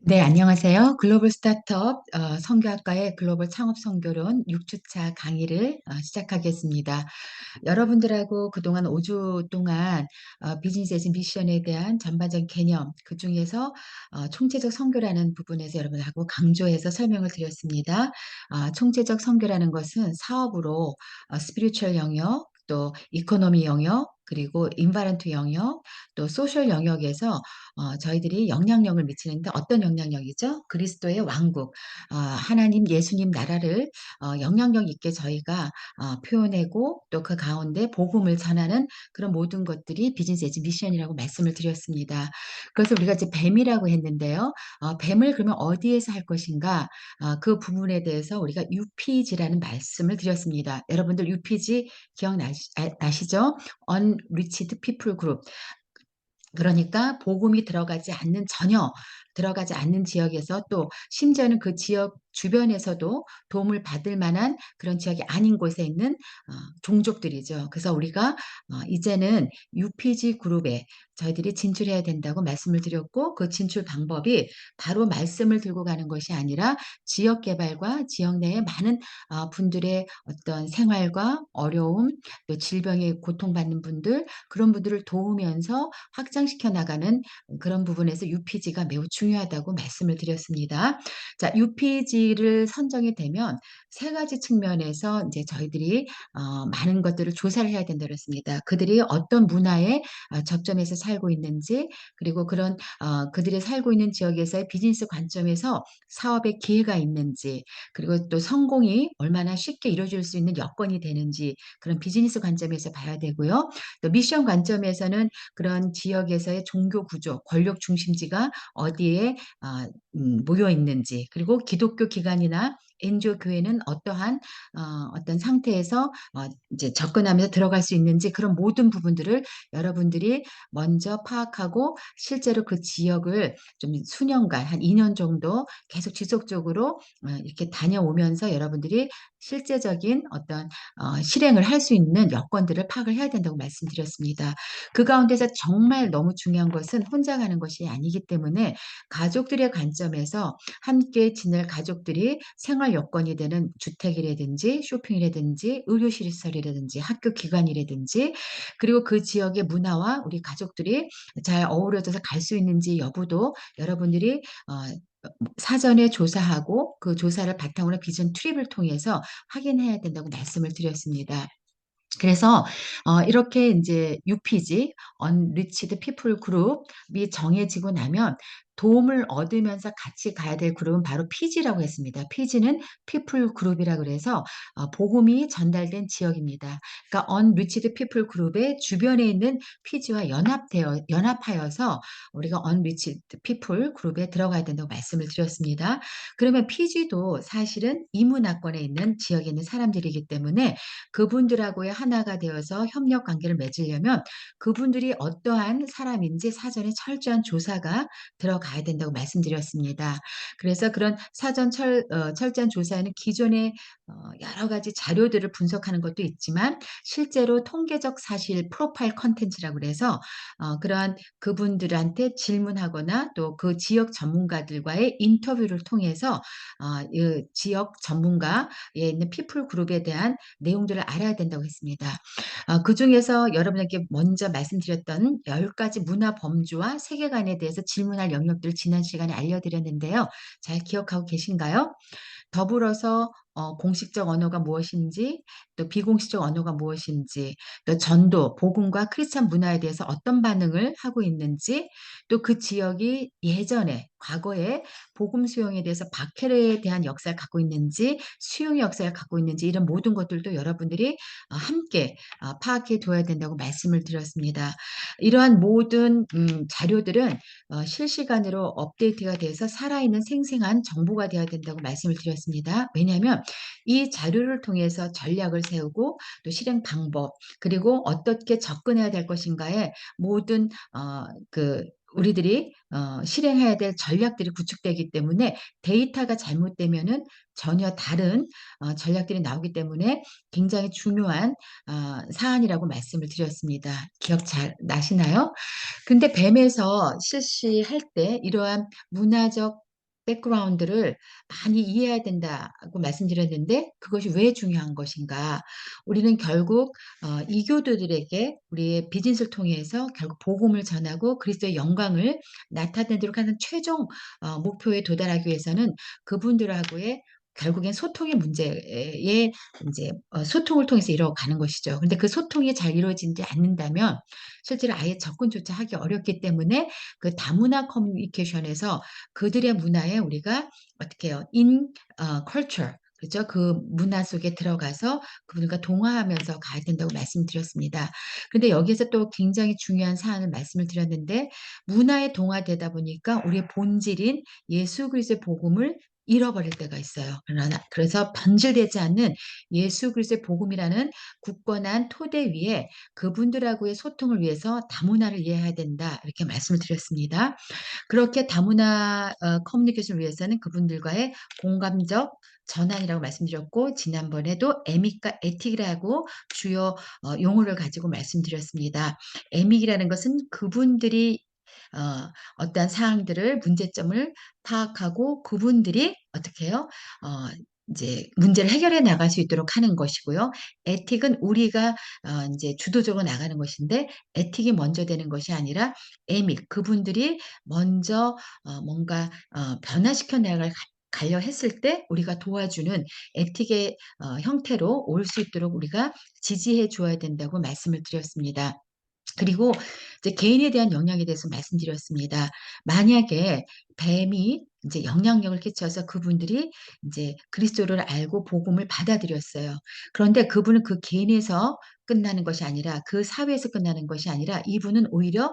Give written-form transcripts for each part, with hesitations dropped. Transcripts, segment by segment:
네, 안녕하세요. 글로벌 스타트업 선교학과의 글로벌 창업 선교론 6주차 강의를 시작하겠습니다. 여러분들하고 그동안 5주 동안 비즈니스 애즈 미션에 대한 전반적인 개념, 그중에서 총체적 선교라는 부분에서 여러분하고 강조해서 설명을 드렸습니다. 총체적 선교라는 것은 사업으로 스피리추얼 영역, 또 이코노미 영역, 그리고 인바런트 영역, 또 소셜 영역에서 저희들이 영향력을 미치는데 어떤 영향력이죠? 그리스도의 왕국, 하나님 예수님 나라를 영향력 있게 저희가 표현하고 또 그 가운데 복음을 전하는 그런 모든 것들이 비즈니스 에즈 미션이라고 말씀을 드렸습니다. 그래서 우리가 이제 뱀이라고 했는데요. 뱀을 그러면 어디에서 할 것인가? 그 부분에 대해서 우리가 UPG라는 말씀을 드렸습니다. 여러분들 UPG 기억나시죠? Unreached People Group. 그러니까 복음이 들어가지 않는 전혀 들어가지 않는 지역에서 또 심지어는 그 지역 주변에서도 도움을 받을 만한 그런 지역이 아닌 곳에 있는 종족들이죠. 그래서 우리가 이제는 UPG 그룹에 저희들이 진출해야 된다고 말씀을 드렸고 그 진출 방법이 바로 말씀을 들고 가는 것이 아니라 지역 개발과 지역 내에 많은 분들의 어떤 생활과 어려움 또 질병에 고통받는 분들 그런 분들을 도우면서 확장시켜 나가는 그런 부분에서 UPG가 매우 중요하다고 말씀을 드렸습니다. 자, UPG를 선정이 되면 세 가지 측면에서 이제 저희들이 많은 것들을 조사를 해야 된다고 했습니다. 그들이 어떤 문화에 접점해서 살고 있는지, 그리고 그런 그들이 살고 있는 지역에서의 비즈니스 관점에서 사업의 기회가 있는지, 그리고 또 성공이 얼마나 쉽게 이루어질 수 있는 여건이 되는지 그런 비즈니스 관점에서 봐야 되고요. 또 미션 관점에서는 그런 지역에서의 종교 구조, 권력 중심지가 어디에 모여 있는지, 그리고 기독교 기관이나 NGO 교회는 어떠한 어떤 상태에서 이제 접근하면서 들어갈 수 있는지 그런 모든 부분들을 여러분들이 먼저 파악하고 실제로 그 지역을 좀 수년간 한 2년 정도 계속 지속적으로 이렇게 다녀오면서 여러분들이 실제적인 어떤 실행을 할 수 있는 여건들을 파악을 해야 된다고 말씀드렸습니다. 그 가운데서 정말 너무 중요한 것은 혼자 가는 것이 아니기 때문에 가족들의 관점에서 함께 지낼 가족들이 생활 여건이 되는 주택이라든지 쇼핑이라든지 의료시설이라든지 학교 기관이라든지 그리고 그 지역의 문화와 우리 가족들이 잘 어우러져서 갈 수 있는지 여부도 여러분들이 사전에 조사하고 그 조사를 바탕으로 비전 트립을 통해서 확인해야 된다고 말씀을 드렸습니다. 그래서 이렇게 이제 UPG, Unreached People Group이 정해지고 나면 도움을 얻으면서 같이 가야 될 그룹은 바로 PG라고 했습니다. PG는 People Group이라고 그래서 복음이 전달된 지역입니다. 그러니까 Unreached People Group의 주변에 있는 PG와 연합하여서 우리가 Unreached People Group에 들어가야 된다고 말씀을 드렸습니다. 그러면 PG도 사실은 이문화권에 있는 지역에 있는 사람들이기 때문에 그분들하고의 하나가 되어서 협력 관계를 맺으려면 그분들이 어떠한 사람인지 사전에 철저한 조사가 들어가야 된다고 말씀드렸습니다. 그래서 그런 철저한 조사에는 기존의 여러 가지 자료들을 분석하는 것도 있지만 실제로 통계적 사실 프로파일 컨텐츠라고 그래서 그러한 그분들한테 질문하거나 또 그 지역 전문가들과의 인터뷰를 통해서 이 지역 전문가에 있는 피플 그룹에 대한 내용들을 알아야 된다고 했습니다. 그중에서 여러분에게 먼저 말씀드렸던 10가지 문화 범주와 세계관에 대해서 질문할 영역들을 지난 시간에 알려드렸는데요. 잘 기억하고 계신가요? 더불어서 공식적 언어가 무엇인지 또 비공식적 언어가 무엇인지 또 전도, 복음과 크리스찬 문화에 대해서 어떤 반응을 하고 있는지 또 그 지역이 예전에 과거에 복음 수용에 대해서 박해에 대한 역사를 갖고 있는지 수용의 역사를 갖고 있는지 이런 모든 것들도 여러분들이 함께 파악해 둬야 된다고 말씀을 드렸습니다. 이러한 모든 자료들은 실시간으로 업데이트가 돼서 살아있는 생생한 정보가 되어야 된다고 말씀을 드렸습니다. 왜냐하면 이 자료를 통해서 전략을 세우고 또 실행 방법 그리고 어떻게 접근해야 될 것인가에 모든 우리들이 실행해야 될 전략들이 구축되기 때문에 데이터가 잘못되면은 전혀 다른 전략들이 나오기 때문에 굉장히 중요한 사안이라고 말씀을 드렸습니다. 기억 잘 나시나요? 근데 뱀에서 실시할 때 이러한 문화적 백그라운드를 많이 이해해야 된다고 말씀드렸는데 그것이 왜 중요한 것인가? 우리는 결국 이교도들에게 우리의 비즈니스를 통해서 결국 복음을 전하고 그리스도의 영광을 나타내도록 하는 최종 목표에 도달하기 위해서는 그분들하고의 결국엔 소통의 문제에 인제 소통을 통해서 이루어가는 것이죠. 근데 그 소통이 잘 이루어지지 않는다면 실제로 아예 접근조차 하기 어렵기 때문에 그 다문화 커뮤니케이션에서 그들의 문화에 우리가 어떻게 해요? culture 그죠? 그 문화 속에 들어가서 그분과 동화하면서 가야 된다고 말씀드렸습니다. 그런데 여기에서 또 굉장히 중요한 사안을 말씀을 드렸는데 문화에 동화되다 보니까 우리의 본질인 예수 그리스도의 복음을 잃어버릴 때가 있어요. 그래서 변질되지 않는 예수 그리스도의 복음이라는 굳건한 토대 위에 그분들하고의 소통을 위해서 다문화를 이해해야 된다. 이렇게 말씀을 드렸습니다. 그렇게 다문화 커뮤니케이션을 위해서는 그분들과의 공감적 전환이라고 말씀드렸고 지난번에도 에믹과 에틱이라고 주요 용어를 가지고 말씀드렸습니다. 에믹이라는 것은 그분들이 어떠한 사항들을 문제점을 파악하고 그분들이 어떻게 해요? 어 인제 문제를 해결해 나갈 수 있도록 하는 것이고요. 에틱은 우리가 인제 주도적으로 나가는 것인데 에틱이 먼저 되는 것이 아니라 에믹 그분들이 먼저 뭔가 변화시켜 나갈 가려 했을 때 우리가 도와주는 에틱의 형태로 올 수 있도록 우리가 지지해 줘야 된다고 말씀을 드렸습니다. 그리고 이제 개인에 대한 영향에 대해서 말씀드렸습니다. 만약에 뱀이 인제 영향력을 끼쳐서 그분들이 인제 그리스도를 알고 복음을 받아들였어요. 그런데 그분은 그 개인에서 끝나는 것이 아니라 그 사회에서 끝나는 것이 아니라 이분은 오히려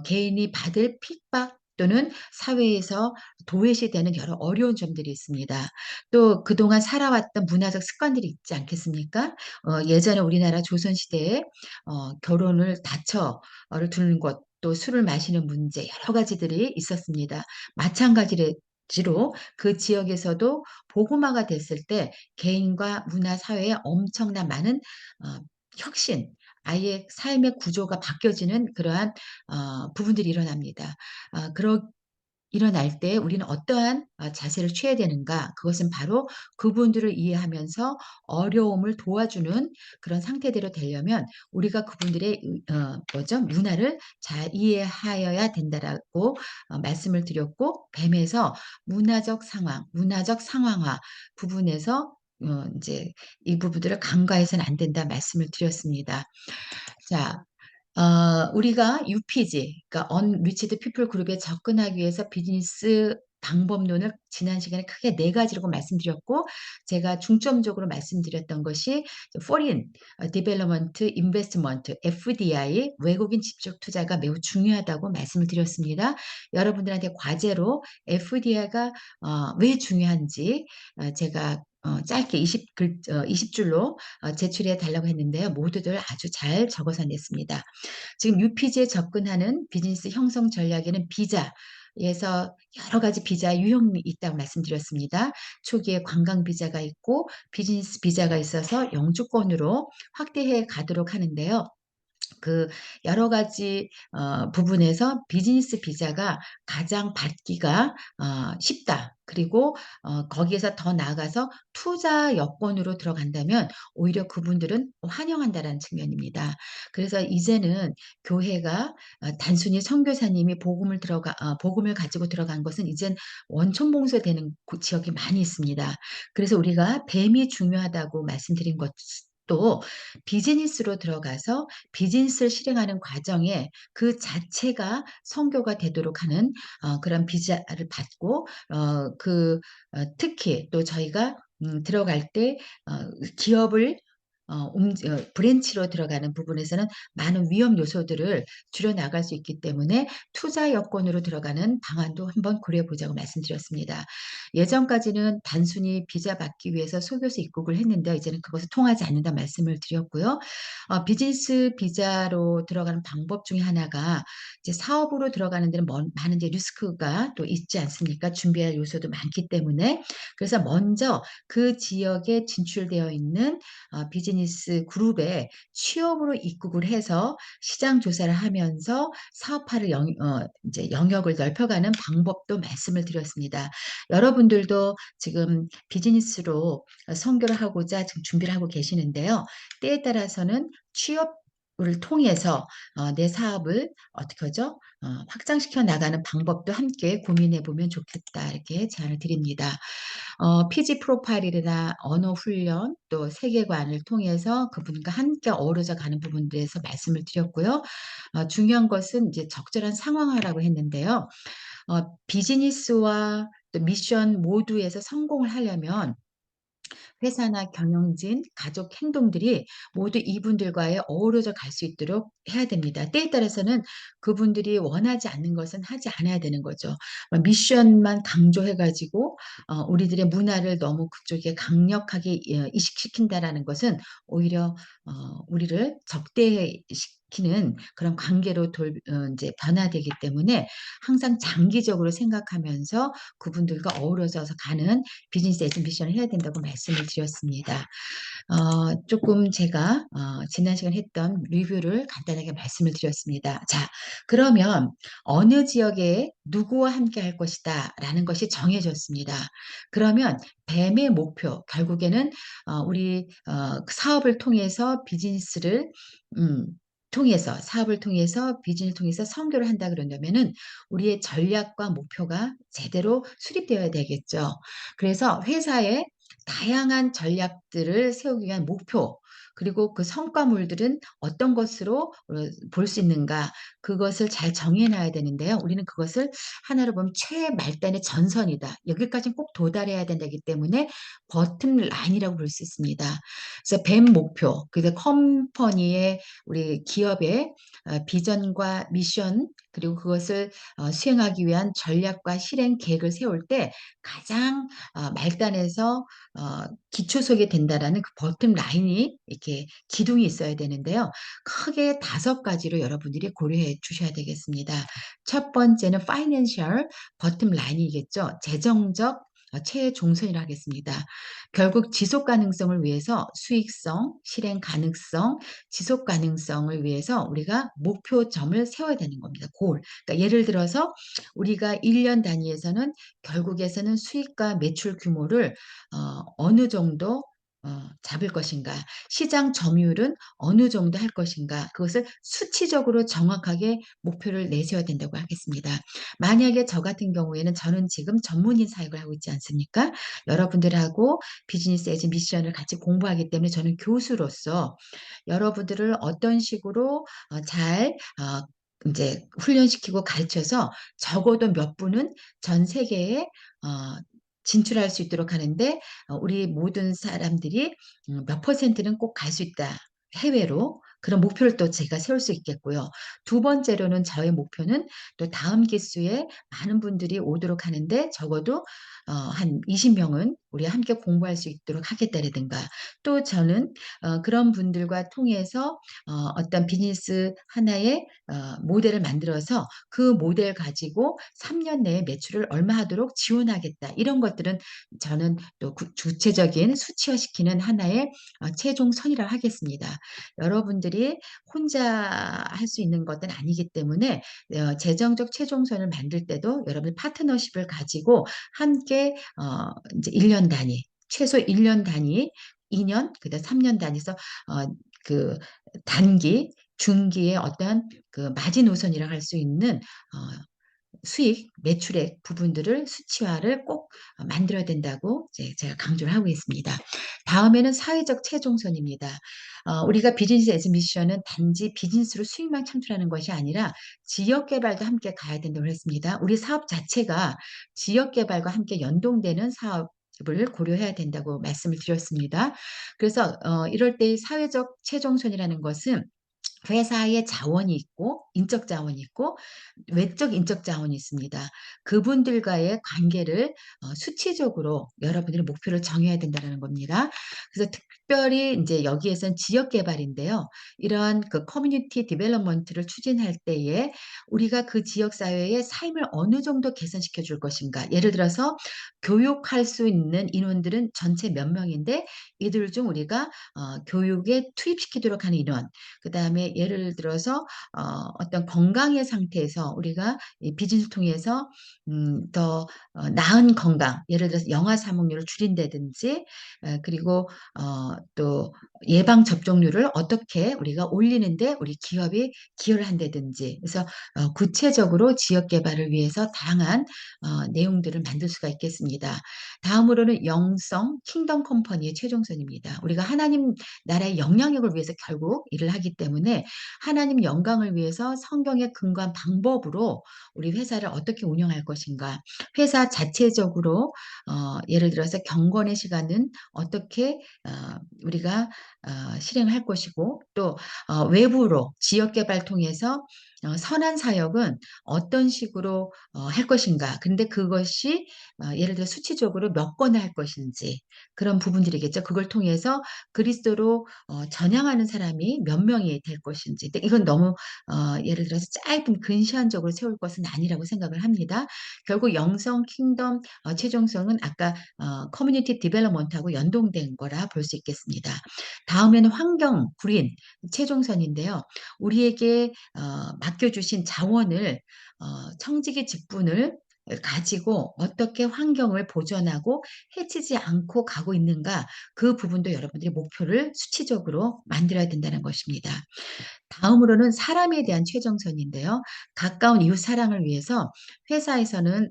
개인이 받을 핍박 또는 사회에서 도외시되는 여러 어려운 점들이 있습니다. 또 그동안 살아왔던 문화적 습관들이 있지 않겠습니까? 예전에 우리나라 조선 시대에 결혼을 를 두는 것 또 술을 마시는 문제 여러 가지들이 있었습니다. 마찬가지로 그 지역에서도 복음화가 됐을 때 개인과 문화 사회에 엄청난 많은 어 혁신 아예 삶의 구조가 바뀌어지는 그러한 부분들이 일어납니다. 그러 일어날 때 우리는 어떠한 자세를 취해야 되는가? 그것은 바로 그분들을 이해하면서 어려움을 도와주는 그런 상태대로 되려면 우리가 그분들의 뭐죠? 문화를 잘 이해하여야 된다라고 말씀을 드렸고 뱀에서 문화적 상황, 문화적 상황화 부분에서 인제 이 부분들을 간과해서는 안 된다 말씀을 드렸습니다. 자 우리가 UPG 그러니까 Unreached People 그룹에 접근하기 위해서 비즈니스 방법론을 지난 시간에 크게 4 가지라고 말씀드렸고 제가 중점적으로 말씀드렸던 것이 Foreign Development Investment FDI 외국인 직접 투자가 매우 중요하다고 말씀을 드렸습니다. 여러분들한테 과제로 FDI가 왜 중요한지 제가 짧게 20 줄로 제출해 달라고 했는데요. 모두들 아주 잘 적어서 냈습니다. 지금 UPG에 접근하는 비즈니스 형성 전략에는 비자에서 여러 가지 비자 유형이 있다고 말씀드렸습니다. 초기에 관광 비자가 있고 비즈니스 비자가 있어서 영주권으로 확대해 가도록 하는데요. 그 여러 가지 부분에서 비즈니스 비자가 가장 받기가 쉽다. 그리고 거기에서 더 나아가서 투자 여건으로 들어간다면 오히려 그분들은 환영한다라는 측면입니다. 그래서 이제는 교회가 단순히 선교사님이 복음을 가지고 들어간 것은 이젠 원천봉쇄되는 지역이 많이 있습니다. 그래서 우리가 뱀이 중요하다고 말씀드린 것도 비즈니스로 들어가서 비즈니스를 실행하는 과정에 그 자체가 선교가 되도록 하는 그런 비자를 받고 특히 또 저희가 들어갈 때 기업을 브랜치로 들어가는 부분에서는 많은 위험 요소들을 줄여 나갈 수 있기 때문에 투자 여건으로 들어가는 방안도 한번 고려해 보자고 말씀드렸습니다. 예전까지는 단순히 비자 받기 위해서 소교수 입국을 했는데 이제는 그것이 통하지 않는다 말씀을 드렸고요. 비즈니스 비자로 들어가는 방법 중에 하나가 이제 사업으로 들어가는 데는 많은 이제 리스크가 또 있지 않습니까? 준비할 요소도 많기 때문에. 그래서 먼저 그 지역에 진출되어 있는 비즈니스 비즈니스 그룹에 취업으로 입국을 해서 시장 조사를 하면서 사업화를 이제 영역을 넓혀가는 방법도 말씀을 드렸습니다. 여러분들도 지금 비즈니스로 선교를 하고자 지금 준비를 하고 계시는데요. 때에 따라서는 취업을 통해서 내 사업을 어떻게 하죠? 확장시켜 나가는 방법도 함께 고민해 보면 좋겠다. 이렇게 제안을 드립니다. 피지 프로파일이나 언어 훈련 또 세계관을 통해서 그분과 함께 어우러져 가는 부분들에서 말씀을 드렸고요. 중요한 것은 이제 적절한 상황화라고 했는데요. 비즈니스와 또 미션 모두에서 성공을 하려면 회사나 경영진, 가족 행동들이 모두 이분들과의 어우러져 갈 수 있도록 해야 됩니다. 때에 따라서는 그분들이 원하지 않는 것은 하지 않아야 되는 거죠. 미션만 강조해 가지고 우리들의 문화를 너무 그쪽에 강력하게 이식시킨다라는 것은 오히려 우리를 적대시키는 그런 관계로 이제 변화되기 때문에 항상 장기적으로 생각하면서 그분들과 어우러져서 가는 비즈니스 엑스미션을 해야 된다고 말씀을 드렸습니다. 조금 제가 지난 시간에 했던 리뷰를 간단하게 말씀을 드렸습니다. 자, 그러면 어느 지역에 누구와 함께 할 것이다라는 것이 정해졌습니다. 그러면 뱀의 목표, 결국에는 우리 사업을 통해서 비즈니스를 사업을 통해서 비즈니스를 통해서 선교를 한다 그런다면은 우리의 전략과 목표가 제대로 수립되어야 되겠죠. 그래서 회사에 다양한 전략들을 세우기 위한 목표, 그리고 그 성과물들은 어떤 것으로 볼 수 있는가, 그것을 잘 정해놔야 되는데요. 우리는 그것을 하나로 보면 최말단의 전선이다. 여기까지는 꼭 도달해야 된다기 때문에 버튼 라인이라고 볼 수 있습니다. 그래서 뱀 목표, 그래서 컴퍼니의 우리 기업의 비전과 미션, 그리고 그것을 수행하기 위한 전략과 실행 계획을 세울 때 가장 말단에서 기초석이 된다라는 그 버튼 라인이 이렇게 기둥이 있어야 되는데요. 크게 5가지로 여러분들이 고려해 주셔야 되겠습니다. 첫 번째는 파이낸셜 버튼 라인이겠죠. 재정적 최종선이라 하겠습니다. 결국 지속 가능성을 위해서 수익성, 실행 가능성, 지속 가능성을 위해서 우리가 목표점을 세워야 되는 겁니다. 골. 그러니까 예를 들어서 우리가 1년 단위에서는 결국에서는 수익과 매출 규모를 어느 정도 잡을 것인가, 시장 점유율은 어느 정도 할 것인가, 그것을 수치적으로 정확하게 목표를 내세워야 된다고 하겠습니다. 만약에 저 같은 경우에는 저는 지금 전문인 사역을 하고 있지 않습니까? 여러분들하고 비즈니스 에즈 미션을 같이 공부하기 때문에 저는 교수로서 여러분들을 어떤 식으로 잘 이제 훈련시키고 가르쳐서 적어도 몇 분은 전 세계에 진출할 수 있도록 하는데 우리 모든 사람들이 몇 퍼센트는 꼭 갈 수 있다. 해외로. 그런 목표를 또 제가 세울 수 있겠고요. 두 번째로는 저의 목표는 또 다음 기수에 많은 분들이 오도록 하는데 적어도 한 20명은 우리가 함께 공부할 수 있도록 하겠다라든가, 또 저는 그런 분들과 통해서 어떤 비즈니스 하나의 모델을 만들어서 그 모델 가지고 3년 내에 매출을 얼마 하도록 지원하겠다. 이런 것들은 저는 또 구체적인 수치화시키는 하나의 최종선이라 하겠습니다. 여러분들이 혼자 할 수 있는 것은 아니기 때문에 재정적 최종선을 만들 때도 여러분 파트너십을 가지고 함께 이제 1년 단위, 최소 1년 단위, 2년, 그다음 3년 단위에서 그 단기, 중기의 어떤 그 마지노선이라고 할 수 있는 수익, 매출액 부분들을 수치화를 꼭 만들어야 된다고 제가 강조를 하고 있습니다. 다음에는 사회적 최종선입니다. 우리가 비즈니스 에즈 미션은 단지 비즈니스로 수익만 창출하는 것이 아니라 지역 개발도 함께 가야 된다고 했습니다. 우리 사업 자체가 지역 개발과 함께 연동되는 사업을 고려해야 된다고 말씀을 드렸습니다. 그래서 이럴 때 사회적 최종선이라는 것은 회사의 자원이 있고 인적 자원이 있고 외적 인적 자원이 있습니다. 그분들과의 관계를 수치적으로 여러분들이 목표를 정해야 된다는 겁니다. 그래서 특별히 인제 여기에선 지역 개발인데요. 이러한 그 커뮤니티 디벨롭먼트를 추진할 때에 우리가 그 지역 사회의 삶을 어느 정도 개선시켜 줄 것인가. 예를 들어서 교육할 수 있는 인원들은 전체 몇 명인데 이들 중 우리가 교육에 투입시키도록 하는 인원, 그다음에 예를 들어서 어떤 건강의 상태에서 우리가 이 비즈니스를 통해서 더 나은 건강, 예를 들어서 영아 사망률을 줄인다든지, 그리고 또 예방 접종률을 어떻게 우리가 올리는 데 우리 기업이 기여를 한다든지, 그래서 구체적으로 지역 개발을 위해서 다양한 내용들을 만들 수가 있겠습니다. 다음으로는 영성 킹덤 컴퍼니의 최종선입니다. 우리가 하나님 나라의 영향력을 위해서 결국 일을 하기 때문에 하나님 영광을 위해서 성경에 근거한 방법으로 우리 회사를 어떻게 운영할 것인가. 회사 자체적으로 예를 들어서 경건의 시간은 어떻게 우리가 실행할 것이고, 또 외부로 지역 개발 통해서 선한 사역은 어떤 식으로 할 것인가. 근데 그것이 예를 들어 수치적으로 몇 건을 할 것인지, 그런 부분들이겠죠. 그걸 통해서 그리스도로 전향하는 사람이 몇 명이 될 것인지. 근데 이건 너무 예를 들어서 짧은 근시안적으로 세울 것은 아니라고 생각을 합니다. 결국 영성 킹덤 최종성은 아까 커뮤니티 디벨롭먼트하고 연동된 거라 볼 수 있겠습니다. 다음에는 환경 구린 최종선인데요. 우리에게 맡겨주신 자원을 청지기 직분을 가지고 어떻게 환경을 보존하고 해치지 않고 가고 있는가, 그 부분도 여러분들이 목표를 수치적으로 만들어야 된다는 것입니다. 다음으로는 사람에 대한 최정선인데요. 가까운 이웃 사랑을 위해서 회사에서는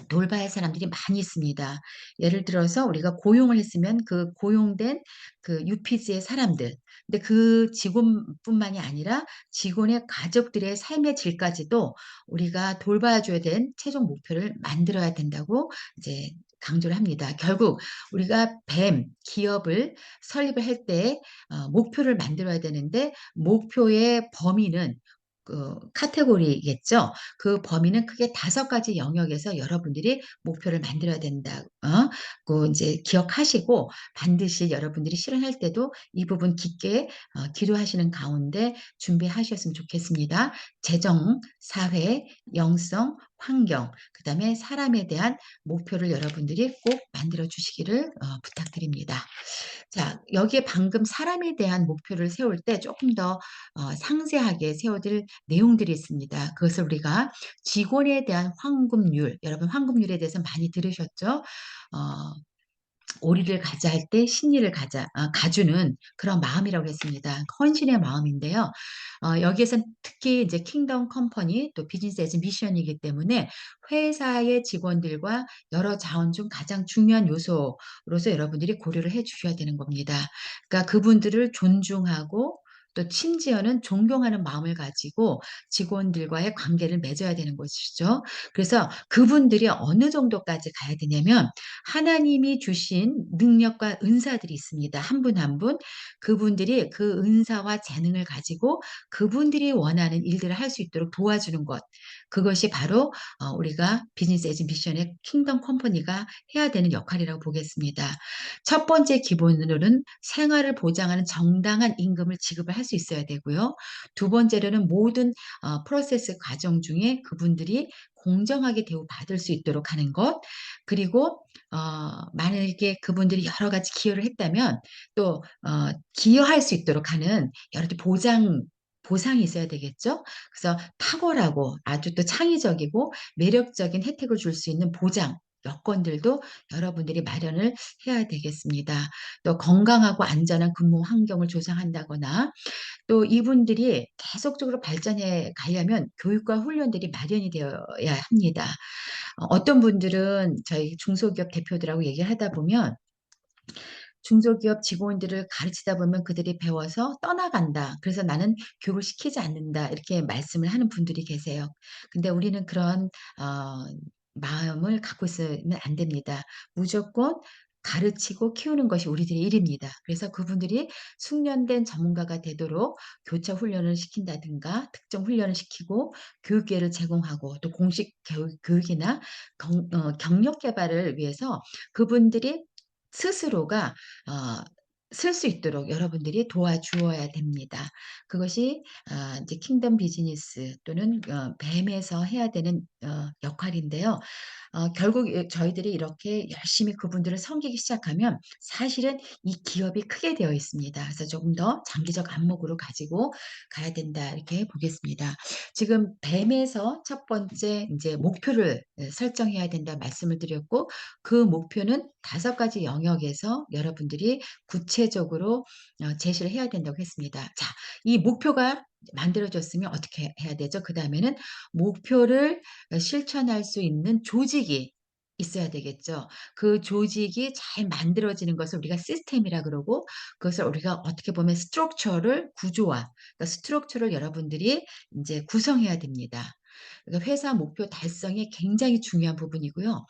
돌봐야 할 사람들이 많이 있습니다. 예를 들어서 우리가 고용을 했으면 그 고용된 그 유피지의 사람들, 근데 그 직원뿐만이 아니라 직원의 가족들의 삶의 질까지도 우리가 돌봐 줘야 된 최종 목표를 만들어야 된다고 이제 강조를 합니다. 결국 우리가 뱀 기업을 설립을 할 때 목표를 만들어야 되는데, 목표의 범위는 그 카테고리겠죠. 그 범위는 크게 5가지 영역에서 여러분들이 목표를 만들어야 된다. 고 인제 기억하시고 반드시 여러분들이 실현할 때도 이 부분 깊게 기도하시는 가운데 준비하셨으면 좋겠습니다. 재정, 사회, 영성, 환경, 그다음에 사람에 대한 목표를 여러분들이 꼭 만들어 주시기를 부탁드립니다. 자, 여기에 방금 사람에 대한 목표를 세울 때 조금 더 상세하게 세워 드릴 내용들이 있습니다. 그것을 우리가 직원에 대한 환급률, 여러분 환급률에 대해서 많이 들으셨죠? 어 오리를 가자 할 때 신리를 가주는 그런 마음이라고 했습니다. 헌신의 마음인데요. 여기에선 특히 이제 킹덤 컴퍼니 또 비즈니스 애즈 미션이기 때문에 회사의 직원들과 여러 자원 중 가장 중요한 요소로서 여러분들이 고려를 해 주셔야 되는 겁니다. 그러니까 그분들을 존중하고 또 심지어는 존경하는 마음을 가지고 직원들과의 관계를 맺어야 되는 것이죠. 그래서 그분들이 어느 정도까지 가야 되냐면, 하나님이 주신 능력과 은사들이 있습니다. 한 분 한 분. 그분들이 그 은사와 재능을 가지고 그분들이 원하는 일들을 할 수 있도록 도와주는 것. 그것이 바로 우리가 비즈니스 에즈 미션의 킹덤 컴퍼니가 해야 되는 역할이라고 보겠습니다. 첫 번째 기본으로는 생활을 보장하는 정당한 임금을 지급을 할 수 있어야 되고요. 두 번째로는 모든 프로세스 과정 중에 그분들이 공정하게 대우받을 수 있도록 하는 것. 그리고 만약에 그분들이 여러 가지 기여를 했다면 또 기여할 수 있도록 하는 여러 가지 보상이 있어야 되겠죠. 그래서 탁월하고 아주 또 창의적이고 매력적인 혜택을 줄 수 있는 보장 여건들도 여러분들이 마련을 해야 되겠습니다. 또 건강하고 안전한 근무 환경을 조성한다거나, 또 이분들이 계속적으로 발전해 가려면 교육과 훈련들이 마련이 되어야 합니다. 어떤 분들은 저희 중소기업 대표들하고 얘기를 하다 보면 중소기업 직원들을 가르치다 보면 그들이 배워서 떠나간다. 그래서 "나는 교육을 시키지 않는다." 이렇게 말씀을 하는 분들이 계세요. 근데 우리는 그런 어 마음을 갖고 있으면 안 됩니다. 무조건 가르치고 키우는 것이 우리들의 일입니다. 그래서 그분들이 숙련된 전문가가 되도록 교차 훈련을 시킨다든가 특정 훈련을 시키고 교육 기회를 제공하고, 또 공식 교육이나 경력 개발을 위해서 그분들이 스스로가 어 쓸 수 있도록 여러분들이 도와주어야 됩니다. 그것이 이제 킹덤 비즈니스 또는 뱀에서 해야 되는 역할인데요. 결국 저희들이 이렇게 열심히 그분들을 섬기기 시작하면 사실은 이 기업이 크게 되어 있습니다. 그래서 조금 더 장기적 안목으로 가지고 가야 된다 이렇게 보겠습니다. 지금 뱀에서 첫 번째 이제 목표를 설정해야 된다 말씀을 드렸고 그 목표는 5가지 영역에서 여러분들이 구체적으로 제시를 해야 된다고 했습니다. 자, 이 목표가 만들어졌으면 어떻게 해야 되죠? 그다음에는 목표를 실천할 수 있는 조직이 있어야 되겠죠. 그 조직이 잘 만들어지는 것을 우리가 시스템이라 그러고 그것을 우리가 어떻게 보면 스트럭처를 구조화, 그러니까 스트럭처를 여러분들이 인제 구성해야 됩니다. 그러니까 회사 목표 달성이 굉장히 중요한 부분이고요.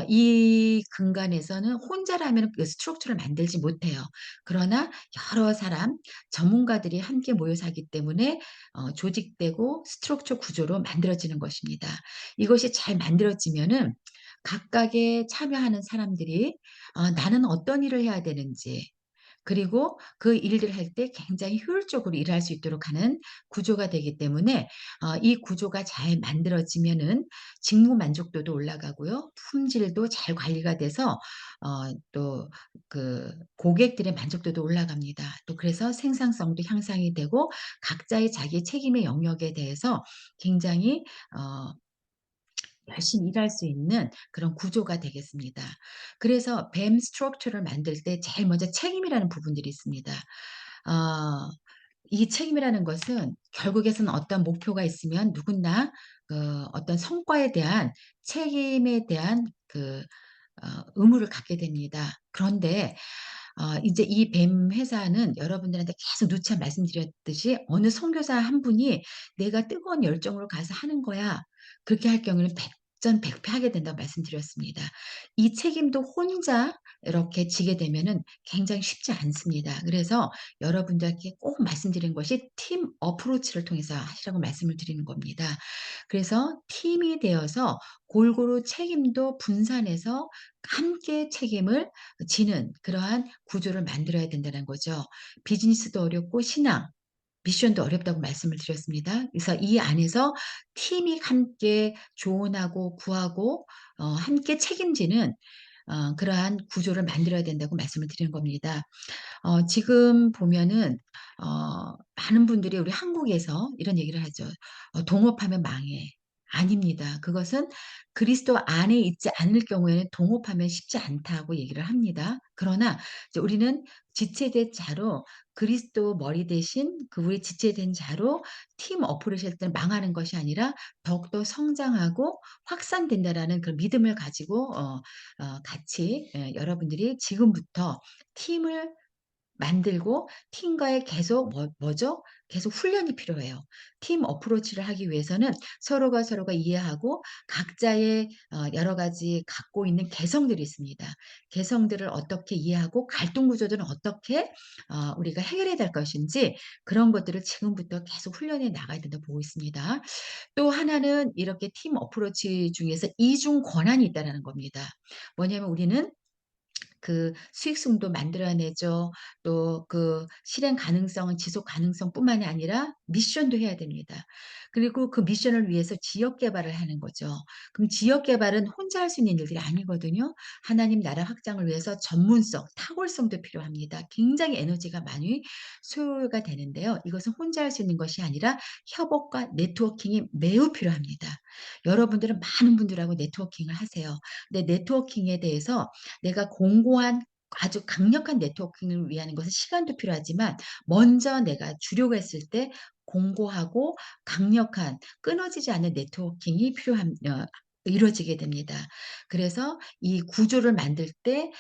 이 근간에서는 혼자라면 그 스트럭처를 만들지 못해요. 그러나 여러 사람 전문가들이 함께 모여서 하기 때문에 조직되고 스트럭처 구조로 만들어지는 것입니다. 이것이 잘 만들어지면은 각각의 참여하는 사람들이 나는 어떤 일을 해야 되는지 그리고 그 일들을 할 때 굉장히 효율적으로 일할 수 있도록 하는 구조가 되기 때문에 이 구조가 잘 만들어지면은 직무 만족도도 올라가고요. 품질도 잘 관리가 돼서 또 그 고객들의 만족도도 올라갑니다. 또 그래서 생산성도 향상이 되고 각자의 자기 책임의 영역에 대해서 굉장히 어 열심히 일할 수 있는 그런 구조가 되겠습니다. 그래서 뱀 스트럭처를 만들 때 제일 먼저 책임이라는 부분들이 있습니다. 어 이 책임이라는 것은 결국에는 어떤 목표가 있으면 누구나 어떤 성과에 대한 책임에 대한 의무를 갖게 됩니다. 그런데 이제 이 뱀 회사는 여러분들한테 계속 누차 말씀드렸듯이 어느 선교사 한 분이 "내가 뜨거운 열정으로 가서 하는 거야." 그렇게 할 경우에는 백전백패하게 된다고 말씀드렸습니다. 이 책임도 혼자 이렇게 지게 되면은 굉장히 쉽지 않습니다. 그래서 여러분들께 꼭 말씀드린 것이 팀 어프로치를 통해서 하시라고 말씀을 드리는 겁니다. 그래서 팀이 되어서 골고루 책임도 분산해서 함께 책임을 지는 그러한 구조를 만들어야 된다는 거죠. 비즈니스도 어렵고 신앙, 미션도 어렵다고 말씀을 드렸습니다. 그래서 이 안에서 팀이 함께 조언하고 구하고 함께 책임지는 그러한 구조를 만들어야 된다고 말씀을 드리는 겁니다. 지금 보면은 많은 분들이 우리 한국에서 이런 얘기를 하죠. "동업하면 망해." 아닙니다. 그것은 그리스도 안에 있지 않을 경우에는 "동업하면 쉽지 않다."고 얘기를 합니다. 그러나 이제 우리는 지체된 자로 그리스도 머리 대신 우리 지체된 자로 팀 어플을 할 때는 망하는 것이 아니라 더욱더 성장하고 확산된다라는 그 믿음을 가지고 같이 여러분들이 지금부터 팀을 만들고 팀과의 계속 뭐죠? 계속 훈련이 필요해요. 팀 어프로치를 하기 위해서는 서로가 이해하고 각자의 여러 가지 갖고 있는 개성들이 있습니다. 개성들을 어떻게 이해하고 갈등 구조들은 어떻게 우리가 해결해야 될 것인지 그런 것들을 지금부터 계속 훈련해 나가야 된다고 보고 있습니다. 또 하나는 이렇게 팀 어프로치 중에서 이중 권한이 있다라는 겁니다. 뭐냐면 우리는 수익성도 만들어내죠. 또 실행 가능성은 지속 가능성뿐만이 아니라 미션도 해야 됩니다. 그리고 그 미션을 위해서 지역 개발을 하는 거죠. 그럼 지역 개발은 혼자 할 수 있는 일들이 아니거든요. 하나님 나라 확장을 위해서 전문성, 탁월성도 필요합니다. 굉장히 에너지가 많이 소요가 되는데요. 이것은 혼자 할 수 있는 것이 아니라 협업과 네트워킹이 매우 필요합니다. 여러분들은 많은 분들하고 네트워킹을 하세요. 근데 네트워킹에 대해서 내가 공고한 아주 강력한 네트워킹을 위한 것은 시간도 필요하지만 먼저 내가 주려고 했을 때 공고하고 강력한 끊어지지 않는 네트워킹이 이루어지게 됩니다. 그래서 이 구조를 만들 때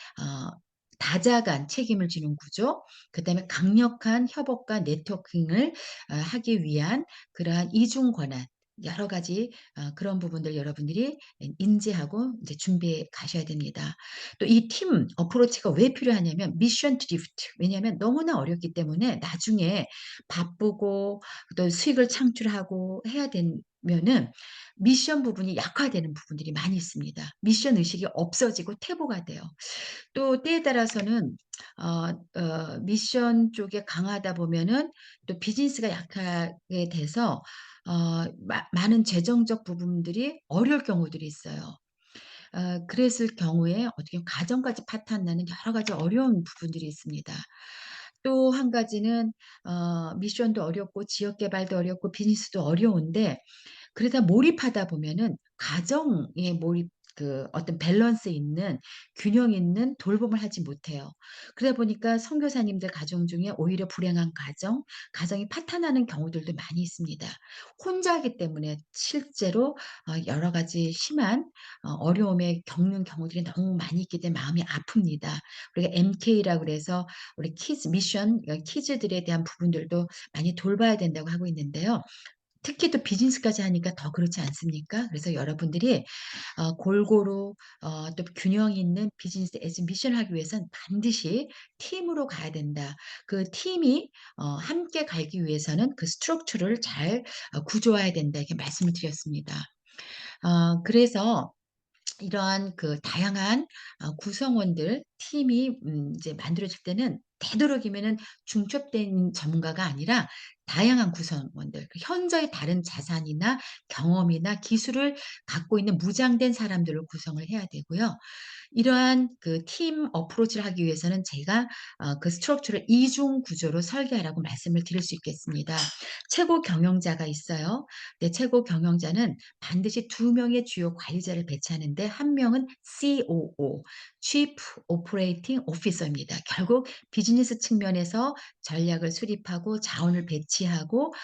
다자간 책임을 지는 구조, 그다음에 강력한 협업과 네트워킹을 하기 위한 그러한 이중 권한 여러 가지 그런 부분들 여러분들이 인지하고 이제 준비해 가셔야 됩니다. 또 이 팀 어프로치가 왜 필요하냐면 미션 드리프트. 왜냐하면 너무나 어렵기 때문에 나중에 바쁘고 또 수익을 창출하고 해야 되면은 미션 부분이 약화되는 부분들이 많이 있습니다. 미션 의식이 없어지고 퇴보가 돼요. 또 때에 따라서는 미션 쪽에 강하다 보면은 또 비즈니스가 약하게 돼서 많은 재정적 부분들이 어려울 경우들이 있어요. 그랬을 경우에 어떻게 보면 가정까지 파탄나는 여러 가지 어려운 부분들이 있습니다. 또 한 가지는 미션도 어렵고 지역 개발도 어렵고 비즈니스도 어려운데 그러다 몰입하다 보면은 가정에 몰입 어떤 밸런스 있는 균형 있는 돌봄을 하지 못해요. 그러다 보니까 선교사님들 가정 중에 오히려 불행한 가정이 파탄나는 경우들도 많이 있습니다. 혼자 하기 때문에 실제로 여러 가지 심한 어려움에 겪는 경우들이 너무 많이 있기 때문에 마음이 아픕니다. 우리가 MK라고 그래서 우리 키즈 미션 키즈들에 대한 부분들도 많이 돌봐야 된다고 하고 있는데요. 특히 또 비즈니스까지 하니까 더 그렇지 않습니까? 그래서 여러분들이 골고루 또 균형 있는 비즈니스 에즈 미션을 하기 위해서는 반드시 팀으로 가야 된다. 그 팀이 함께 가기 위해서는 그 스트럭처를 잘 구조화해야 된다. 이렇게 말씀을 드렸습니다. 그래서 이러한 그 다양한 구성원들 팀이 이제 만들어질 때는 되도록이면은 중첩된 전문가가 아니라 다양한 구성원들 그 현저히 다른 자산이나 경험이나 기술을 갖고 있는 무장된 사람들을 구성을 해야 되고요. 이러한 그 팀 어프로치를 하기 위해서는 제가 그 스트럭처를 이중 구조로 설계하라고 말씀을 드릴 수 있겠습니다. 최고 경영자가 있어요. 네, 최고 경영자는 반드시 두 명의 주요 관리자를 배치하는데 한 명은 COO, Chief Operating Officer입니다. 결국 비즈니스 측면에서 전략을 수립하고 자원을 배치하고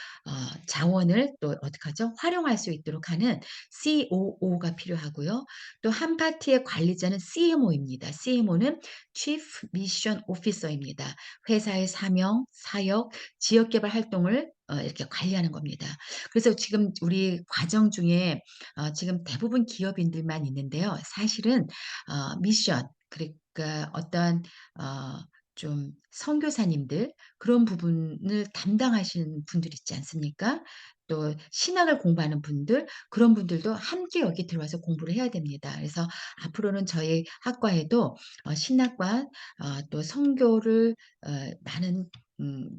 자원을 또 어떡하죠? 활용할 수 있도록 하는 COO가 필요하고요. 또 한 파트의 관리자는 CMO입니다. CMO는 Chief Mission Officer입니다. 회사의 사명, 사역, 지역 개발 활동을 이렇게 관리하는 겁니다. 그래서 지금 우리 과정 중에 지금 대부분 기업인들만 있는데요. 사실은 미션 그러니까 어떤 좀 선교사님들 그런 부분을 담당하시는 분들 있지 않습니까? 또 신학을 공부하는 분들 그런 분들도 함께 여기 들어와서 공부를 해야 됩니다. 그래서 앞으로는 저희 학과에도 신학과 또 선교를 많은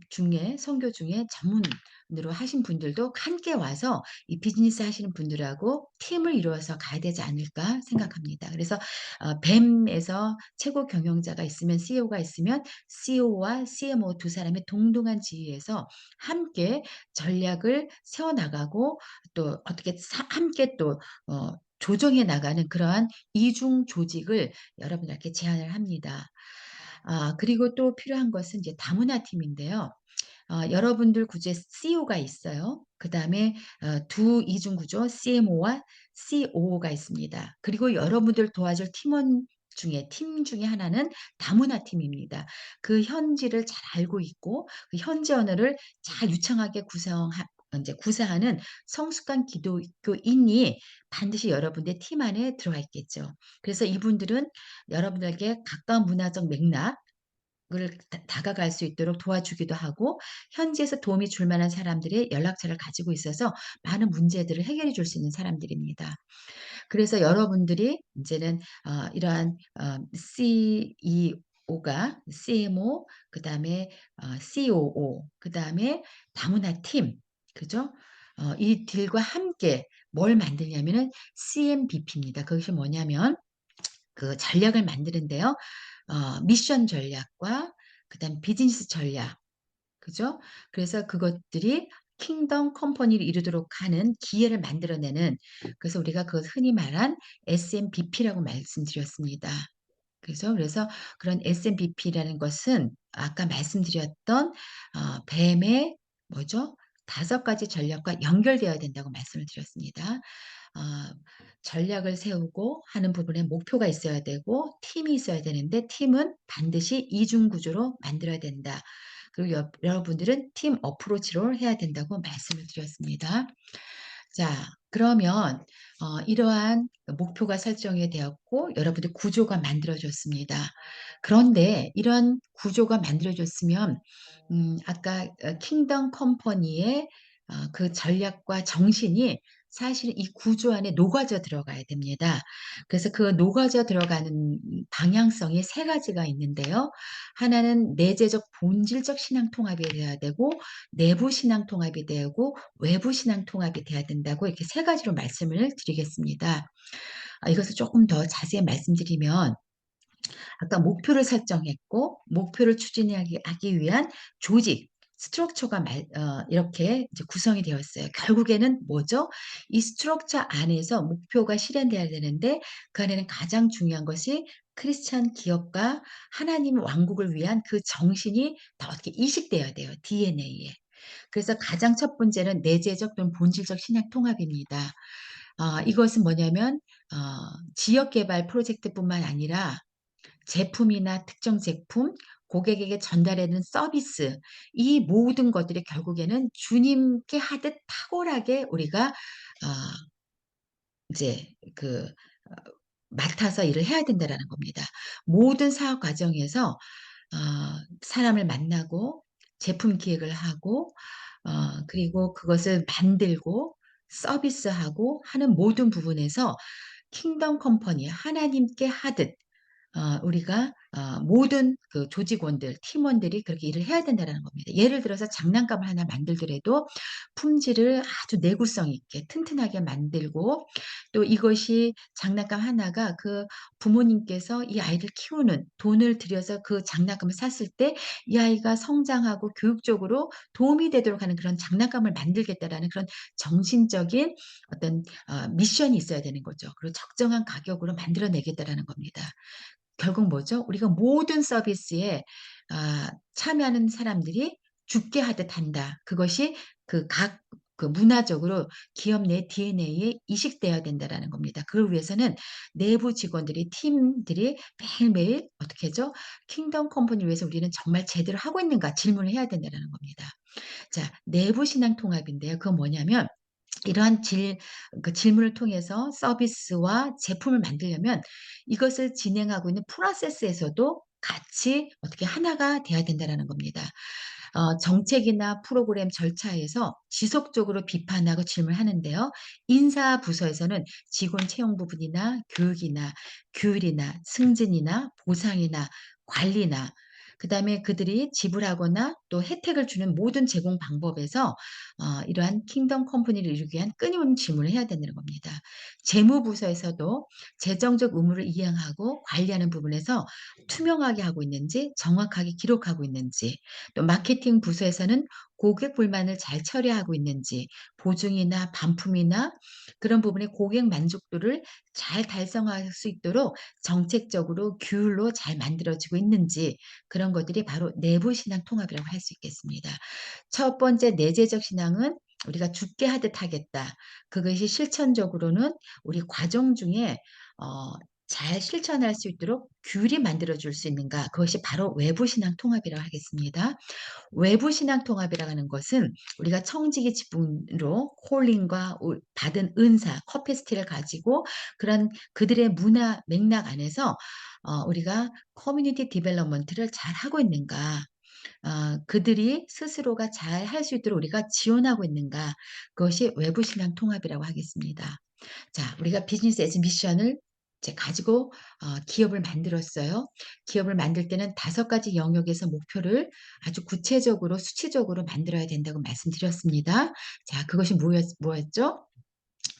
중에 선교 중에 전문으로 하신 분들도 함께 와서 이 비즈니스 하시는 분들하고 팀을 이루어서 가야 되지 않을까 생각합니다. 그래서 뱀에서 최고 경영자가 있으면 CEO가 있으면 CEO와 CMO 두 사람의 동등한 지위에서 함께 전략을 세워나가고 또 어떻게 함께 또 조정해 나가는 그러한 이중 조직을 여러분들께 제안을 합니다. 그리고 또 필요한 것은 이제 다문화 팀인데요. 여러분들 구조에 CEO가 있어요. 그다음에 두 이중 구조 CMO와 COO가 있습니다. 그리고 여러분들 도와줄 팀 중에 하나는 다문화 팀입니다. 그 현지를 잘 알고 있고 그 현지 언어를 잘 유창하게 인제 구사하는 성숙한 기독교인이 반드시 여러분의 팀 안에 들어와 있겠죠. 그래서 이분들은 여러분들에게 가까운 문화적 맥락 을 다가갈 수 있도록 도와주기도 하고 현지에서 도움이 줄 만한 사람들의 연락처를 가지고 있어서 많은 문제들을 해결해 줄 수 있는 사람들입니다. 그래서 여러분들이 인제는 이러한 CEO가 CMO 그다음에 COO 그다음에 다문화 팀 그죠? 이들과 함께 뭘 만드냐면은 CMBP입니다. 그것이 뭐냐면 그 전략을 만드는데요. 미션 전략과 그다음 비즈니스 전략 그죠? 그래서 그것들이 킹덤 컴퍼니를 이루도록 하는 기회를 만들어내는 그래서 우리가 그 흔히 말한 SMBP라고 말씀드렸습니다. 그래서 그런 SMBP라는 것은 아까 말씀드렸던 뱀의 뭐죠? 5가지 전략과 연결되어야 된다고 말씀을 드렸습니다. 아 전략을 세우고 하는 부분에 목표가 있어야 되고 팀이 있어야 되는데 팀은 반드시 이중 구조로 만들어야 된다. 그리고 여러분들은 팀 어프로치로 해야 된다고 말씀을 드렸습니다. 자, 그러면 이러한 목표가 설정이 되었고 여러분의 구조가 만들어졌습니다. 그런데 이런 구조가 만들어졌으면 아까 킹덤 컴퍼니의 그 전략과 정신이 사실 이 구조 안에 녹아져 들어가야 됩니다. 그래서 그 녹아져 들어가는 방향성이 세 가지가 있는데요. 하나는 내재적 본질적 신앙 통합이 돼야 되고, 내부 신앙 통합이 되고, 외부 신앙 통합이 돼야 된다고 이렇게 세 가지로 말씀을 드리겠습니다. 이것을 조금 더 자세히 말씀드리면, 아까 목표를 설정했고 목표를 추진하기 위한 조직, 스트럭처가 이렇게 이제 구성이 되어 있어요. 결국에는 뭐죠? 이 스트럭처 안에서 목표가 실현돼야 되는데 그 안에는 가장 중요한 것이 크리스찬 기업과 하나님 왕국을 위한 그 정신이 다 어떻게 이식돼야 돼요. DNA에. 그래서 가장 첫 번째는 내재적 또는 본질적 신약 통합입니다. 이것은 뭐냐면 지역 개발 프로젝트뿐만 아니라 제품이나 특정 제품, 고객에게 전달하는 서비스, 이 모든 것들이 결국에는 주님께 하듯 탁월하게 우리가 이제 맡아서 일을 해야 된다라는 겁니다. 모든 사업 과정에서 사람을 만나고 제품 기획을 하고 그리고 그것을 만들고 서비스하고 하는 모든 부분에서 킹덤 컴퍼니 하나님께 하듯 우리가 모든 그 조직원들, 팀원들이 그렇게 일을 해야 된다라는 겁니다. 예를 들어서 장난감을 하나 만들더라도 품질을 아주 내구성 있게 튼튼하게 만들고 또 이것이 장난감 하나가 그 부모님께서 이 아이를 키우는 돈을 들여서 그 장난감을 샀을 때 이 아이가 성장하고 교육적으로 도움이 되도록 하는 그런 장난감을 만들겠다라는 그런 정신적인 어떤 미션이 있어야 되는 거죠. 그리고 적정한 가격으로 만들어내겠다라는 겁니다. 결국 뭐죠? 우리가 모든 서비스에 참여하는 사람들이 죽게 하듯 한다. 그것이 그 문화적으로 기업 내 DNA에 이식되어야 된다라는 겁니다. 그걸 위해서는 내부 직원들이 팀들이 매일매일 어떻게 하죠? 킹덤 컴퍼니를 위해서 우리는 정말 제대로 하고 있는가 질문을 해야 된다라는 겁니다. 자, 내부 신앙 통합인데요. 그건 뭐냐면 이러한 질문을 통해서 서비스와 제품을 만들려면 이것을 진행하고 있는 프로세스에서도 같이 어떻게 하나가 돼야 된다라는 겁니다. 정책이나 프로그램 절차에서 지속적으로 비판하고 질문하는데요. 인사 부서에서는 직원 채용 부분이나 교육이나 규율이나 승진이나 보상이나 관리나 그다음에 그들이 지불하거나 또 혜택을 주는 모든 제공 방법에서 이러한 킹덤 컴퍼니를 이루기 위한 끊임없는 질문을 해야 된다는 겁니다. 재무부서에서도 재정적 의무를 이행하고 관리하는 부분에서 투명하게 하고 있는지 정확하게 기록하고 있는지 또 마케팅 부서에서는 고객 불만을 잘 처리하고 있는지 보증이나 반품이나 그런 부분의 고객 만족도를 잘 달성할 수 있도록 정책적으로 규율로 잘 만들어지고 있는지 그런 것들이 바로 내부 신앙 통합이라고 할 수 있겠습니다. 첫 번째 내재적 신앙은 우리가 죽게 하듯 하겠다. 그것이 실천적으로는 우리 과정 중에 어 잘 실천할 수 있도록 규율이 만들어 줄 수 있는가? 그것이 바로 외부 신앙 통합이라고 하겠습니다. 외부 신앙 통합이라고 하는 것은 우리가 청지기 직분으로 콜링과 받은 은사, 커패시티를 가지고 그런 그들의 문화 맥락 안에서 우리가 커뮤니티 디벨롭먼트를 잘하고 있는가? 그들이 스스로가 잘 할 수 있도록 우리가 지원하고 있는가? 그것이 외부 신앙 통합이라고 하겠습니다. 자, 우리가 비즈니스 에즈 미션을 이제 가지고 기업을 만들었어요. 기업을 만들 때는 5가지 영역에서 목표를 아주 구체적으로 수치적으로 만들어야 된다고 말씀드렸습니다. 자, 그것이 뭐였죠?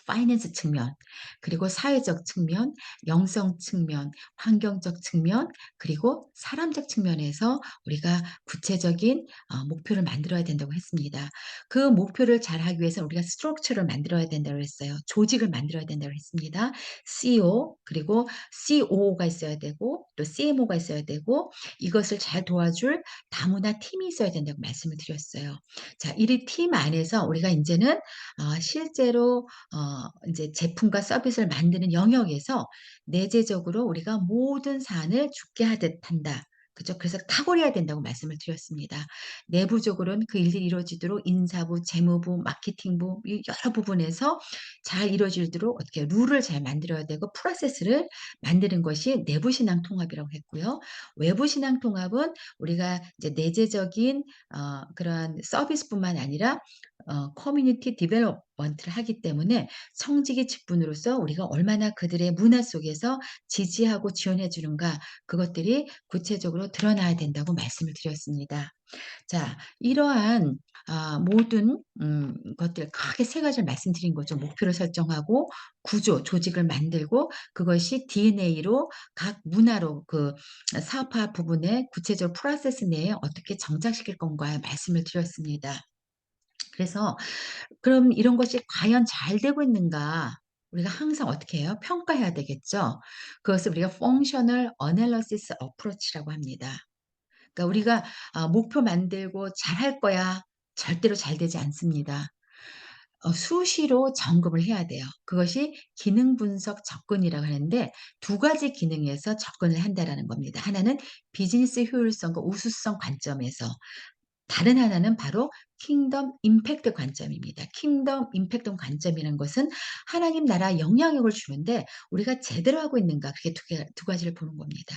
파이낸스 측면, 그리고 사회적 측면, 영성 측면, 환경적 측면, 그리고 사람적 측면에서 우리가 구체적인 목표를 만들어야 된다고 했습니다. 그 목표를 잘하기 위해서 우리가 스트럭처를 만들어야 된다고 했어요. 조직을 만들어야 된다고 했습니다. CEO 그리고 COO가 있어야 되고 또 CMO가 있어야 되고 이것을 잘 도와줄 다문화 팀이 있어야 된다고 말씀을 드렸어요. 자, 이 팀 안에서 우리가 인제는 실제로 인제 제품과 서비스를 만드는 영역에서 내재적으로 우리가 모든 사안을 죽게 하듯 한다. 그죠? 그래서 탁월해야 된다고 말씀을 드렸습니다. 내부적으로는 그 일들이 이루어지도록 인사부, 재무부, 마케팅부 이 여러 부분에서 잘 이루어지도록 어떻게 룰을 잘 만들어야 되고 프로세스를 만드는 것이 내부 신앙 통합이라고 했고요. 외부 신앙 통합은 우리가 이제 내재적인 그러한 서비스뿐만 아니라 커뮤니티 디벨롭먼트를 하기 때문에 성직의 직분으로서 우리가 얼마나 그들의 문화 속에서 지지하고 지원해 주는가 그것들이 구체적으로 드러나야 된다고 말씀을 드렸습니다. 자, 이러한 모든 것들 크게 세 가지를 말씀드린 거죠. 목표를 설정하고 구조, 조직을 만들고 그것이 DNA로 각 문화로 그 사업화 부분에 구체적 프로세스 내에 어떻게 정착시킬 건가 말씀을 드렸습니다. 그래서 그럼 이런 것이 과연 잘 되고 있는가? 우리가 항상 어떻게 해요? 평가해야 되겠죠. 그것을 우리가 functional analysis approach라고 합니다. 그러니까 우리가 목표 만들고 '잘할 거야.' 절대로 잘 되지 않습니다. 수시로 점검을 해야 돼요. 그것이 기능 분석 접근이라고 하는데 두 가지 기능에서 접근을 한다라는 겁니다. 하나는 비즈니스 효율성과 우수성 관점에서 다른 하나는 바로 킹덤 임팩트 관점입니다. 킹덤 임팩트 관점이라는 것은 하나님 나라 영향력을 주는데 우리가 제대로 하고 있는가 그게 두 가지를 보는 겁니다.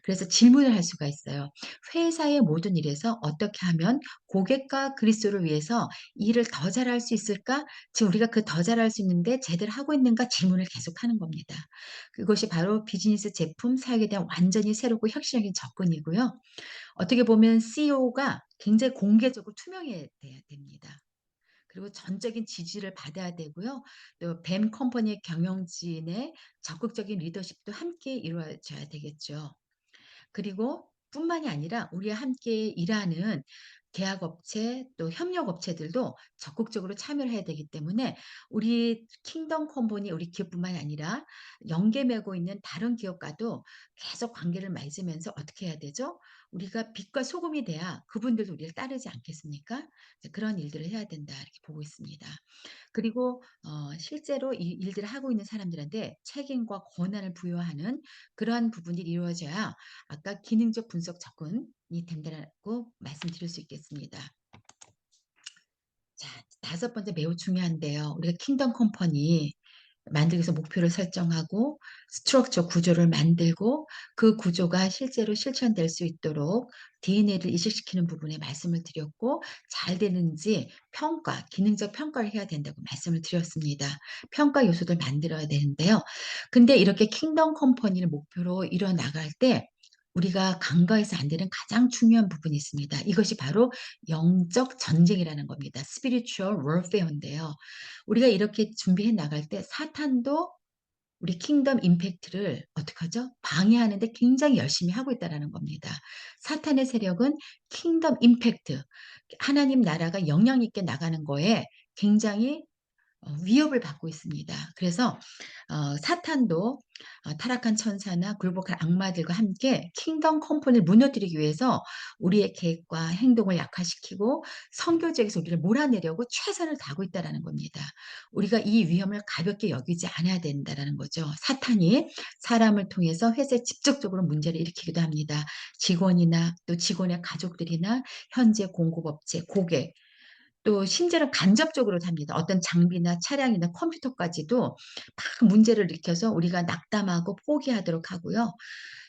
그래서 질문을 할 수가 있어요. 회사의 모든 일에서 어떻게 하면 고객과 그리스도를 위해서 일을 더 잘할 수 있을까? 지금 우리가 그 더 잘할 수 있는데 제대로 하고 있는가 질문을 계속하는 겁니다. 그것이 바로 비즈니스 제품 사역에 대한 완전히 새롭고 혁신적인 접근이고요. 어떻게 보면 CEO가 굉장히 공개적으로 투명해야 됩니다. 그리고 전적인 지지를 받아야 되고요. 또 뱀 컴퍼니의 경영진의 적극적인 리더십도 함께 이루어져야 되겠죠. 그리고 뿐만이 아니라 우리와 함께 일하는 계약업체 또 협력업체들도 적극적으로 참여를 해야 되기 때문에 우리 킹덤 컴퍼니 우리 기업뿐만이 아니라 연계 맺고 있는 다른 기업과도 계속 관계를 맺으면서 어떻게 해야 되죠? 우리가 빛과 소금이 돼야 그분들도 우리를 따르지 않겠습니까? 이제 그런 일들을 해야 된다 이렇게 보고 있습니다. 그리고 실제로 이 일들을 하고 있는 사람들한테 책임과 권한을 부여하는 그러한 부분이 이루어져야 아까 기능적 분석 접근이 된다라고 말씀드릴 수 있겠습니다. 자, 다섯 번째 매우 중요한데요. 우리가 킹덤 컴퍼니 만들기 위해서 목표를 설정하고 스트럭처 구조를 만들고 그 구조가 실제로 실천될 수 있도록 DNA를 이식시키는 부분에 말씀을 드렸고 잘 되는지 평가, 기능적 평가를 해야 된다고 말씀을 드렸습니다. 평가 요소들 만들어야 되는데요. 근데 이렇게 킹덤 컴퍼니를 목표로 이뤄 나갈 때 우리가 간과해서 안 되는 가장 중요한 부분이 있습니다. 이것이 바로 영적 전쟁이라는 겁니다. spiritual warfare인데요. 우리가 이렇게 준비해 나갈 때 사탄도 우리 킹덤 임팩트를 어떡하죠? 방해하는데 굉장히 열심히 하고 있다라는 겁니다. 사탄의 세력은 킹덤 임팩트, 하나님 나라가 영향 있게 나가는 거에 굉장히 위협을 받고 있습니다. 그래서 사탄도 타락한 천사나 굴복한 악마들과 함께 킹덤 컴퍼니를 무너뜨리기 위해서 우리의 계획과 행동을 약화시키고 선교지에서 우리를 몰아내려고 최선을 다하고 있다라는 겁니다. 우리가 이 위험을 가볍게 여기지 않아야 된다라는 거죠. 사탄이 사람을 통해서 회사에 직접적으로 문제를 일으키기도 합니다. 직원이나 또 직원의 가족들이나 현재 공급업체, 고객 또 심지어는 간접적으로 합니다. 어떤 장비나 차량이나 컴퓨터까지도 막 문제를 일으켜서 우리가 낙담하고 포기하도록 하고요.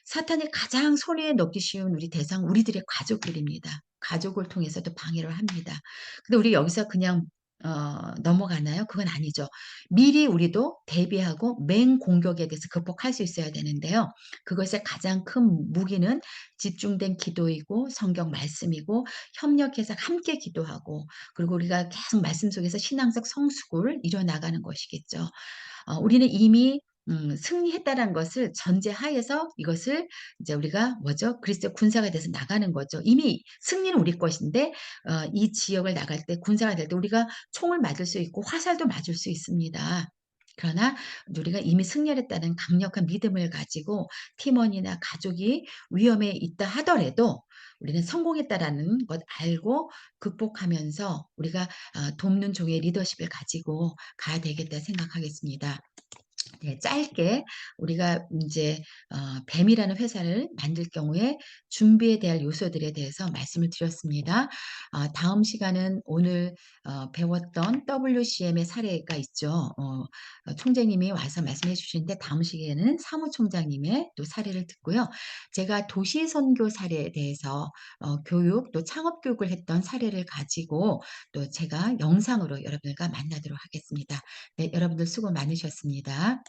사탄이 가장 손에 넣기 쉬운 우리 대상 우리들의 가족들입니다. 가족을 통해서도 방해를 합니다. 근데 우리 여기서 그냥 넘어가나요? 그건 아니죠. 미리 우리도 대비하고 맹공격에 대해서 극복할 수 있어야 되는데요. 그것의 가장 큰 무기는 집중된 기도이고 성경 말씀이고 협력해서 함께 기도하고 그리고 우리가 계속 말씀 속에서 신앙적 성숙을 이뤄나가는 것이겠죠. 우리는 이미 승리했다라는 것을 전제하에서 이것을 이제 우리가 뭐죠? 그리스도의 군사가 돼서 나가는 거죠. 이미 승리는 우리 것인데 이 지역을 나갈 때 군사가 될 때 우리가 총을 맞을 수 있고 화살도 맞을 수 있습니다. 그러나 우리가 이미 승리했다는 강력한 믿음을 가지고 팀원이나 가족이 위험에 있다 하더라도 우리는 성공했다라는 것 알고 극복하면서 우리가 돕는 종의 리더십을 가지고 가야 되겠다 생각하겠습니다. 네, 짧게 우리가 인제 뱀이라는 회사를 만들 경우에 준비에 대한 요소들에 대해서 말씀을 드렸습니다. 다음 시간은 오늘 배웠던 WCM의 사례가 있죠. 총재님이 와서 말씀해 주시는데 다음 시간에는 사무총장님의 또 사례를 듣고요. 제가 도시 선교 사례에 대해서 교육 또 창업 교육을 했던 사례를 가지고 또 제가 영상으로 여러분들과 만나도록 하겠습니다. 네, 여러분들 수고 많으셨습니다.